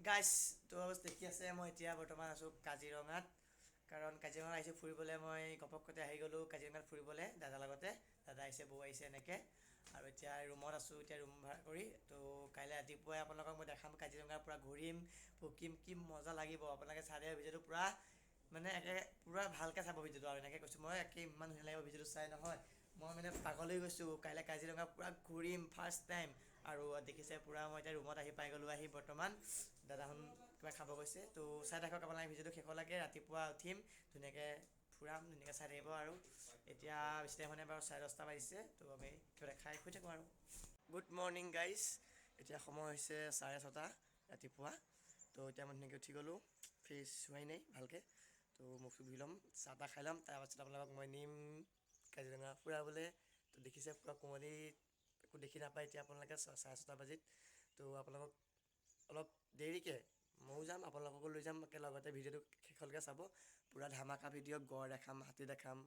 গাইছ তো দেখি আছে মই এতিয়া বৰ্তমান আছোঁ কাজিৰঙাত। কাৰণ কাজিৰঙাত আহিছোঁ ফুৰিবলৈ। মই ঘপকতে আহি গ'লোঁ কাজিৰঙাত ফুৰিবলৈ দাদাৰ লগতে। দাদা আহিছে, বৌ আহিছে এনেকৈ। আৰু এতিয়া ৰুমত আছোঁ, এতিয়া ৰুম ভাড়া কৰি। তো কাইলৈ ৰাতিপুৱাই আপোনালোকক মই দেখাম কাজিৰঙাৰ পূৰা ঘূৰিম পকিম, কি মজা লাগিব। আপোনালোকে চাই দিব ভিডিঅ'টো পূৰা, মানে একে পূৰা ভালকৈ চাব ভিডিঅ'টো। আৰু এনেকৈ কৈছোঁ মই, একে ইমান ধুনীয়া লাগিব ভিডিঅ'টো চাই নহয়। মই মানে পাগল হৈ গৈছোঁ। কাইলৈ কাজিৰঙা পূৰা ঘূৰিম ফাৰ্ষ্ট টাইম। আৰু দেখিছে পূৰা মই এতিয়া ৰুমত পাই গ'লোঁ আহি বৰ্তমান। দাদাহঁত কিবা খাব গৈছে। তো চাই থাকক আপোনালোকে ভিডিঅ'টো শেষলৈকে। ৰাতিপুৱা উঠিম, ধুনীয়াকৈ ফুৰাম, ধুনীয়াকৈ চাই থাকিব। আৰু এতিয়া বেছি টাইম হোৱা নাই বাৰু, 10:30 বাজিছে। তো আমি কিবা এটা খাই শুই থাকোঁ আৰু। Good morning guys. এতিয়া সময় হৈছে 6:30 ৰাতিপুৱা। তো এতিয়া মই ধুনীয়াকৈ উঠি গ'লোঁ, ফ্ৰেছ হোৱাই নাই ভালকৈ। তো মুখ চুখ ধুই ল'ম, চাহ তাহ খাই ল'ম। তাৰপাছত আপোনালোকক মই নিম কাজিৰঙা ফুৰাবলৈ। তো দেখিছে পূৰা কুঁৱলী, একো দেখি নাপায় এতিয়া আপোনালোকে 6:30 বাজিত। তো আপোনালোকক অলপ দেৰিকৈ ময়ো যাম, আপোনালোককো লৈ যাম একেলগতে। ভিডিঅ'টো শেষলৈকে চাব, পূৰা ধামাকা ভিডিঅ'। গড় দেখাম, হাতী দেখাম,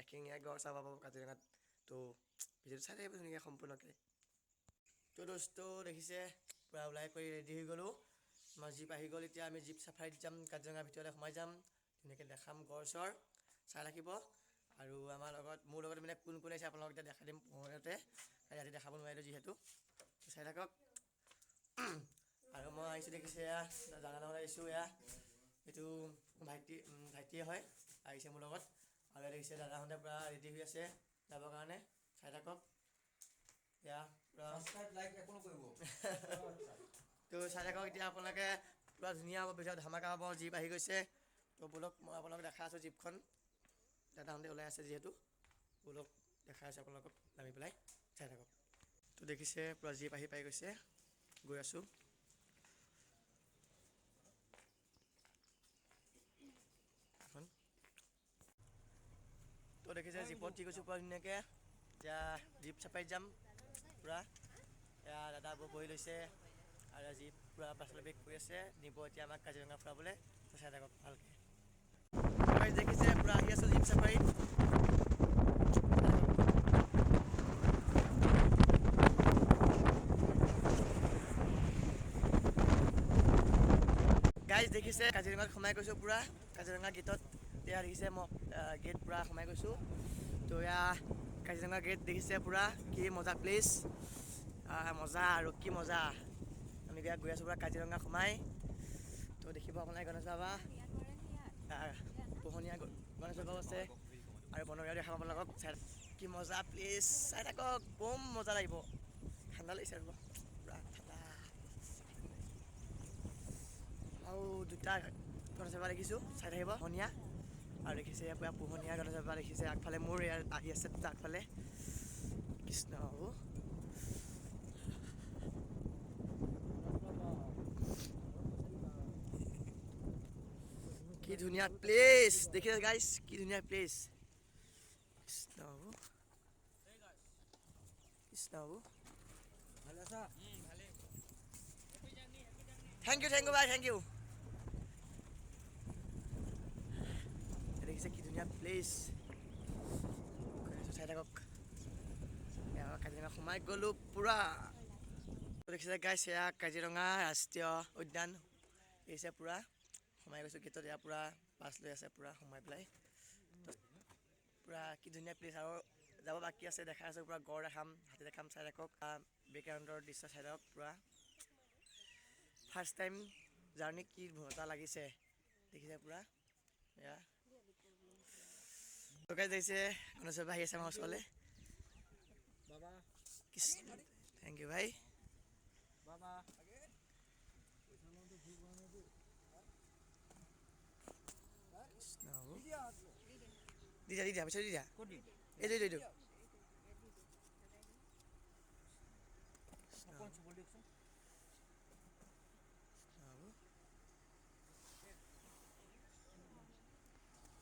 এশিঙীয়া গড় চাব পাব কাজিৰঙাত। তো ভিডিঅ'টো চাই থাকিব ধুনীয়াকৈ সম্পূৰ্ণকৈ। তো দোস্ত দেখিছে পূৰা ওলাই কৰি ৰেডি হৈ গ'লোঁ। আমাৰ জীপ আহি গ'ল। এতিয়া আমি জীপ চাফাৰীত যাম, কাজিৰঙাৰ ভিতৰলৈ সোমাই যাম, ধুনীয়াকৈ দেখাম গড় চৰ, চাই ৰাখিব। আৰু আমাৰ লগত, মোৰ লগত মানে কোন কোন আহিছে আপোনালোকক এতিয়া দেখাই দিম পোহৰতে। ৰাতি দেখাব নোৱাৰিলোঁ যিহেতু। চাই থাকক। আৰু মই আহিছোঁ দেখিছে, এয়া দাদাৰ লগত আহিছোঁ। এয়া এইটো ভাইটিয়ে হয়, আহিছে মোৰ লগত। আৰু দেখিছে দাদাহঁতে পূৰা ৰেডি হৈ আছে যাবৰ কাৰণে, চাই থাকক। এয়া পূৰা তো চাই থাকক এতিয়া আপোনালোকে। পূৰা ধুনীয়া হ'ব ভিডিঅ', ধামাকা হ'ব। জীপ আহি গৈছে। তো ব'লক মই আপোনালোকক দেখাই আছোঁ জীপখন। দাদাহঁতে ওলাই আছে যিহেতু, ব'লক দেখাই আছোঁ আপোনালোকক নামি পেলাই, চাই থাকক। তো দেখিছে পূৰা জীপ আহি পাই গৈছে, গৈ আছোঁ। তো দেখিছে জীপত কি কৈছোঁ পূৰা ধুনীয়াকৈ। এতিয়া জীপ চাফাৰীত যাম পূৰা। এয়া দাদা বহি লৈছে আৰু জীপ পূৰা পাছলৈ বেক কৰি আছে, নিব এতিয়া আমাক কাজিৰঙা ফুৰাবলৈ। চাই থাকক ভালকৈ। দেখিছে পূৰা আহি আছোঁ জীপ চাফাৰীত। গাইজ দেখিছে কাজিৰঙাত সোমাই গৈছোঁ পূৰা, কাজিৰঙা গেটত। এয়া দেখিছে মই গেট পূৰা সোমাই গৈছোঁ। তো এয়া কাজিৰঙা গেট দেখিছে পূৰা, কি মজা প্লেচ, মজা আৰু কি মজা। আমি এতিয়া গৈ আছোঁ পূৰা কাজিৰঙা সোমাই। তো দেখিব আপোনালোকে গণেশ বাবা, পোহনীয়া গণেশ বাবাও আছে, আৰু বনৰীয়া দেখাব আপোনালোকক। কি মজা প্লেচ, চাই থাকক, বম মজা লাগিব। ঠাণ্ডা লাগিছে আৰু পূৰা ঠাণ্ডা। আৰু দুটা গণেশ বাবা দেখিছোঁ, চাই থাকিব পোহনীয়া। আৰু দেখিছে পূৰা পোহনীয়া গণেশ বাবা দেখিছে। আগফালে মোৰ আহি আছে দুটা আগফালে, কৃষ্ণ বাবু। কি ধুনীয়া প্লেচ দেখিছে গাইছ, কি ধুনীয়া প্লেচ। কৃষ্ণ বাবু, কৃষ্ণ বাবু। থেংক ইউ ভাই, থেংক ইউ। দেখিছে কি ধুনীয়া প্লেচ, চাই থাকক। কাজিৰঙা সোমাই গ'লোঁ পূৰা। দেখিছে গাইছ, এয়া কাজিৰঙা ৰাষ্ট্ৰীয় উদ্যান দেখিছে পূৰা সোমাই গৈছোঁ গেটত। এয়া পূৰা পাছ লৈ আছে পূৰা সোমাই পেলাই। পূৰা কি ধুনীয়া প্লেচ। আৰু যাব বাকী আছে, দেখাই আছোঁ পূৰা। গড় দেখাম, হাতী দেখাম, চাই থাকক। বেকগ্ৰাউণ্ডৰ দৃশ্য চাই থাকক পূৰা। ফাৰ্ষ্ট টাইম জাৰ্ণি, কি মজা লাগিছে দেখিছে পূৰা। এয়া দেখিছে গণেশ বাবা আহি আছে আমাৰ ওচৰলৈ। থেংক ইউ ভাই। দি দিয়া পিছত দি দিয়া, এইটো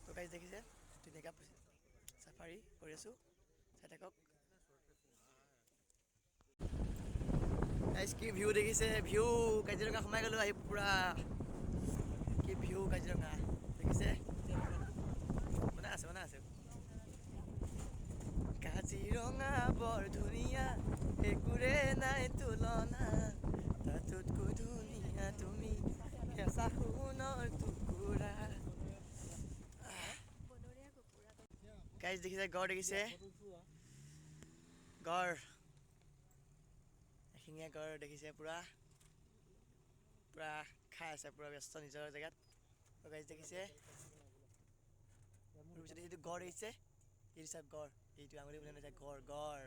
তো গাইজ দেখিছে ধুনীয়াকৈ চাফাৰী কৰি আছোঁ, চাই থাকক। গাইজ কি ভিউ দেখিছে, ভিউ কাজিৰঙা সোমাই গ'লোঁ আহি পূৰা। কি ভিউ কাজিৰঙা দেখিছে, বনাই আছে। কাজিৰঙা বৰ ধুনীয়া, একোৰে নাই তুলনা, তাতোতকৈ ধুনীয়া তুমি দেখিছে গড় দেখিছে গড় এশিঙীয়া গড় দেখিছে পুৰা খাই আছে পুৰা ব্যস্ত নিজৰ জেগাত গাইজ দেখিছে এইটো গড় দেখিছে এইটো চাওক গড় এইটো আঙুলি বুলি নাযায় গড় গড়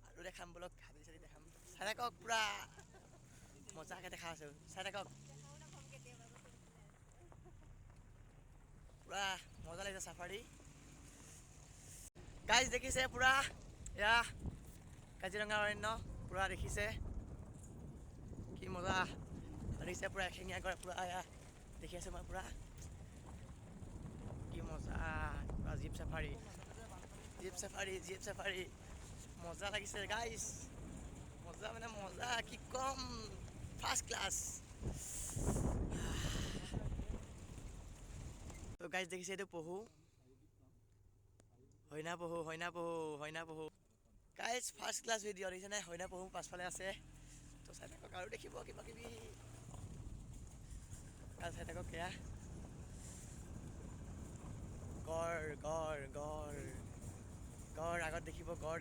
আৰু দেখাম বলক হাতী চাতি দেখাম চাই থাকক পুৰা মজাকে দেখা আছো চাই থাকক পুৰা মজা লাগিছে চাফাৰী গাইজ দেখিছে পুৰা এয়া কাজিৰঙা অৰণ্য পুৰা দেখিছে কি মজা দেখিছে পুৰা এশিঙীয়া গড় পুৰা এয়া দেখি আছো মই পুৰা কি মজা পুৰা জীপ চাফাৰী মজা লাগিছে গাইজ মজা মানে মজা কি কম ফাৰ্ষ্ট ক্লাছ তো গাইজ দেখিছে এইটো পহু হইনা পহু গাইজ ফাৰ্ষ্ট ক্লাছ ভিডিঅ' দেখিছেনে হইনা পহু পাছফালে আছে তো চাই থাকক আৰু দেখিব কিবা কিবি চাই থাকক এয়া গড় আগত দেখিব গড়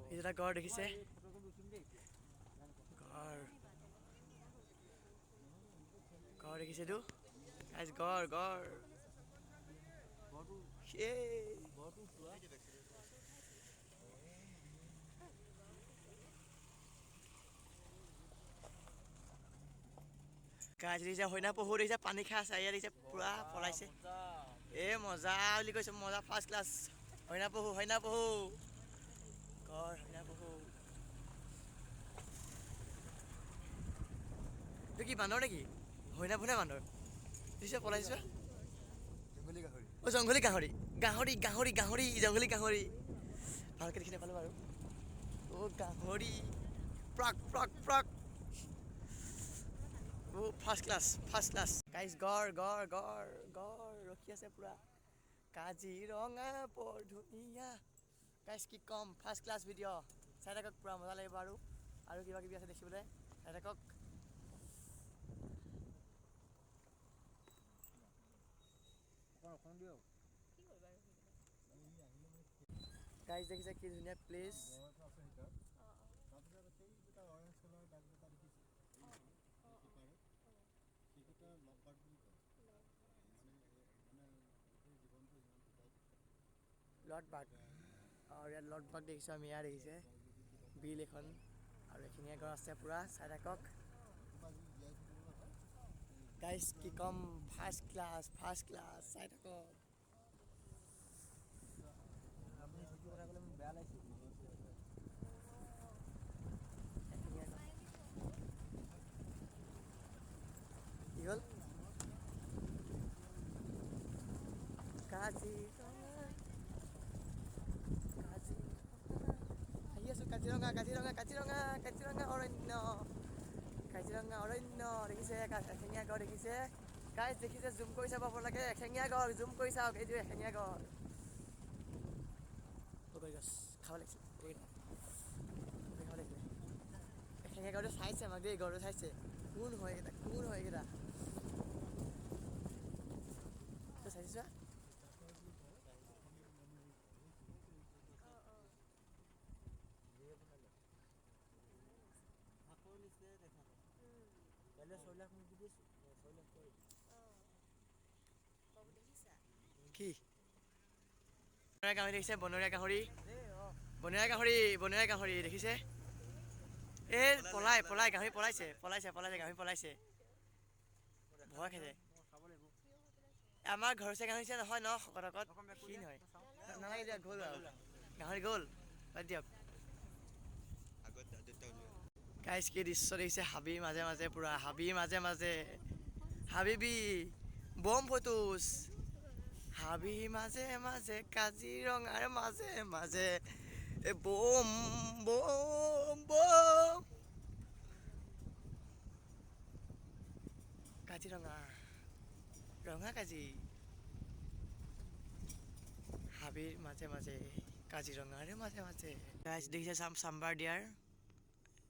এইটো এটা গড় দেখিছে গড় দেখিছে এইটো গাইজ গড় গাইজ দেখিছে হইনা পহু দেখিছে পানী খাই আছে এয়া দেখিছে পুৰা পলাইছে মজা বুলি কৈছো মজা ফাৰ্ষ্ট ক্লাছ হইনা পহু গড় হইনা পহু এইটো কি বান্দৰ নেকি হইনা পহু নে বান্দৰ দেখিছে পলাইছে জংঘলী গাহৰি জংঘলী গাহৰি ভালকে দেখি নাপালো বাৰু গাহৰি প্ৰাক ফাৰ্ষ্ট ক্লাছ গাইজ গড় ৰখি আছে পুৰা কাজিৰঙা বৰ ধুনীয়া গাইজ কি কম ফাৰ্ষ্ট ক্লাছ ভিডিঅ' চাই থাকক পুৰা মজা লাগিব আৰু কিবা কিবি আছে দেখিবলৈ চাই থাকক গাইজ দেখিছে কি ধুনীয়া প্লেচ লটবাগ আৰু ইয়াত লটবাগ দেখিছোঁ আমি ইয়াত দেখিছে বিল এখন আৰু এশিঙীয়া গড় আছে পুৰা চাই থাকক গাইজ কি কম ফাৰ্ষ্ট ক্লাছ চাই থাকক কি হ'ল কাজিৰঙা অৰণ্য দেখিছে এশিঙীয়া গড় দেখিছে গাইজ দেখিছে জুম কৰি চাব লাগে এশিঙীয়া গড় জুম কৰি চাওক এইটো এশিঙীয়া গড় খাব লাগিছিল এশিঙীয়া গড়টো চাইছে আমাক দেই গড়টো চাইছে কোন হয় এইকেইটা চাইছা কি গাহৰি দেখিছে বনৰীয়া গাহৰি দেখিছে পলাই গাহৰি পলাইছে ভয় খাইছে আমাৰ ঘৰচীয়া গাহৰি নহয় ন শকত কি নহয় নালাগে দিয়ক গ'ল আৰু গাহৰি গ'ল বাদ দিয়ক গাইজ কি দৃশ্য দেখিছে হাবিৰ মাজে পুৰা হাবিবি বম ফটোজ হাবিৰ মাজে কাজিৰঙাৰ মাজে বম কাজিৰঙা ৰঙা কাজি হাবিৰ মাজে কাজিৰঙাৰ মাজে গাইজ দেখিছে চাম্বাৰ দিয়াৰ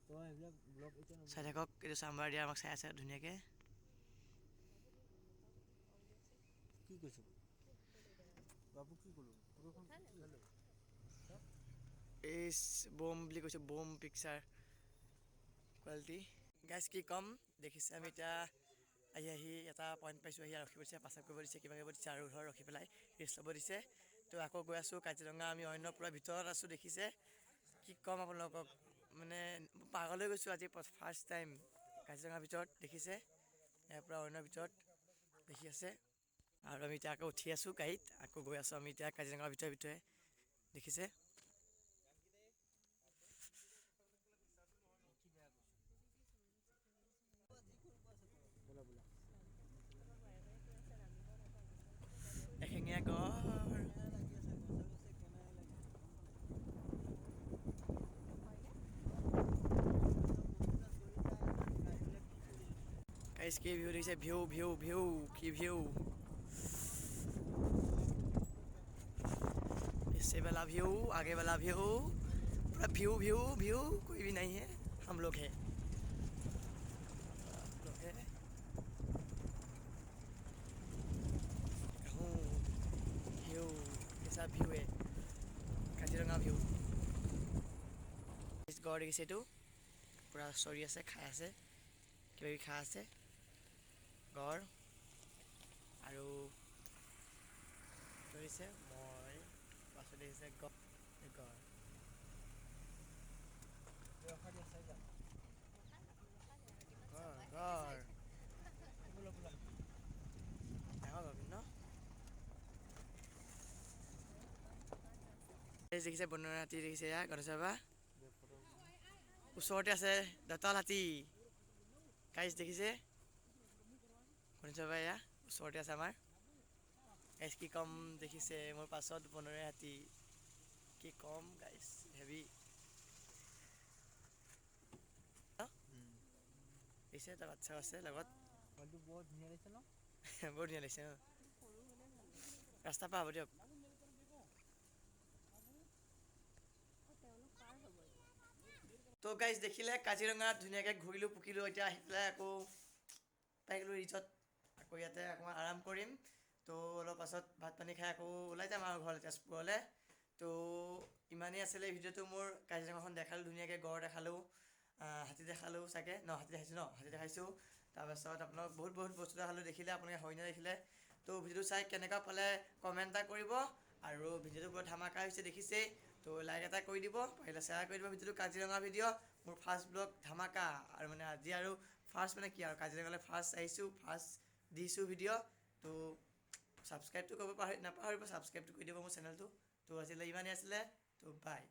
চাই থাকক এইটো চাম্বাৰ দিয়াৰ আমাক চাই আছে ধুনীয়াকে কি কৈছো বাবু কি ক'লো এই বোম বুলি কৈছোঁ, বোম পিকচাৰ কোৱালিটি। গাইজ কি ক'ম, দেখিছে আমি এতিয়া আহি এটা পইণ্ট পাইছোঁ, আহি ৰখিব দিছে, পাছত কৰিব দিছে, কিবা কৰিব দিছে, আৰু ধৰ ৰখি পেলাই ৰেষ্ট ল'ব দিছে। তো আকৌ গৈ আছোঁ কাজিৰঙা, আমি অন্য পূৰা ভিতৰত আছোঁ। দেখিছে কি ক'ম আপোনালোকক, মানে পাগল হৈ গৈছোঁ আজি ফাৰ্ষ্ট টাইম কাজিৰঙাৰ ভিতৰত। দেখিছে ইয়াৰ পৰা অৰণ্যৰ ভিতৰত দেখি আছে। আৰু আমি এতিয়া আকৌ উঠি আছোঁ গাড়ীত, আকৌ গৈ আছোঁ আমি এতিয়া কাজিৰঙাৰ ভিতৰে দেখিছে। এশিঙীয়া গড়, গাইজ কি ভিউ দেখিছে, ভিউ ভিউ ভিউ কি ভিউ, पीछे वाला व्यू, आगे वाला व्यू, पूरा व्यू व्यू व्यू, कोई भी नहीं है, हम लोग हैं। व्यू कैसा व्यू है, কাজিৰঙা ভিউ। গড় দেখিছে, এইটো পূৰা চৰি আছে, খাই আছে, কিবা কিবি খাই আছে গড়। আৰু ধৰিছে মই পাছত দেখিছে গড়, গড় গড় ডাঙৰ গড় ন। দেখিছে বনৰীয়া হাতী, দেখিছে এয়া গণেশ বাবা ওচৰতে আছে, দঁতাল হাতী গাইজ দেখিছে, গণেশ বাবা এয়া ওচৰতে আছে আমাৰ। গাইজ কি ক'ম, দেখিছে মোৰ পাছত বনৰীয়া হাতী, কি ক'ম গাইজ, হেভি দেখিছে, এটা বাচ্ছাও আছে লগত। বৰ ধুনীয়া লাগিছে ন। বৰ ধুনীয়া লাগিছে অঁ, ৰাস্তা পাৰ হ'ব দিয়ক। তো গাইজ দেখিলে কাজিৰঙাত ধুনীয়াকৈ ঘূৰিলোঁ পকিলোঁ, এতিয়া আহি পেলাই আকৌ পাই গ'লোঁ ৰিজৰ্ট, আকৌ ইয়াতে অকণমান আৰাম কৰিম। তো অলপ পাছত ভাত পানী খাই আকৌ ওলাই যাম আৰু ঘৰলৈ, তেজপুৰলৈ। তো ইমানেই আছিলে ভিডিঅ'টো মোৰ, কাজিৰঙাখন দেখালোঁ ধুনীয়াকৈ, গড় দেখালোঁ, হাতী দেখালোঁ চাগে ন, হাতী দেখাইছোঁ ন, হাতী দেখাইছোঁ। তাৰপাছত আপোনালোক বহুত বস্তু দেখালোঁ, দেখিলে আপোনালোকে হৰিণা দেখিলে। তো ভিডিঅ'টো চাই কেনেকুৱা পালে কমেণ্ট এটা কৰিব। আৰু ভিডিঅ'টো বৰ ধামাকা হৈছে দেখিছেই, তো লাইক এটা কৰি দিব, পাৰিলে শ্বেয়াৰ কৰি দিব ভিডিঅ'টো। কাজিৰঙা ভিডিঅ' মোৰ ফাৰ্ষ্ট ব্লগ ধামাকা, আৰু মানে আজি আৰু ফাৰ্ষ্ট মানে কি আৰু কাজিৰঙালৈ ফাৰ্ষ্ট আহিছোঁ, ফাৰ্ষ্ট দিছোঁ ভিডিঅ'। তো ছাবস্ক্ৰাইবটো কৰিব নাপাহৰিব, ছাবস্ক্ৰাইবটো কৰি দিব মোৰ চেনেলটো। তো আজিলৈ ইমানেই আছিলে, তো বাই।